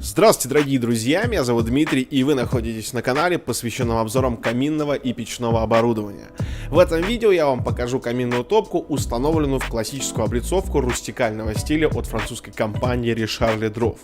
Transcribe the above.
Здравствуйте, дорогие друзья, меня зовут Дмитрий, и вы находитесь на канале, посвященном обзорам каминного и печного оборудования. В этом видео я вам покажу каминную топку, установленную в классическую облицовку рустикального стиля от французской компании Richard Ledrов.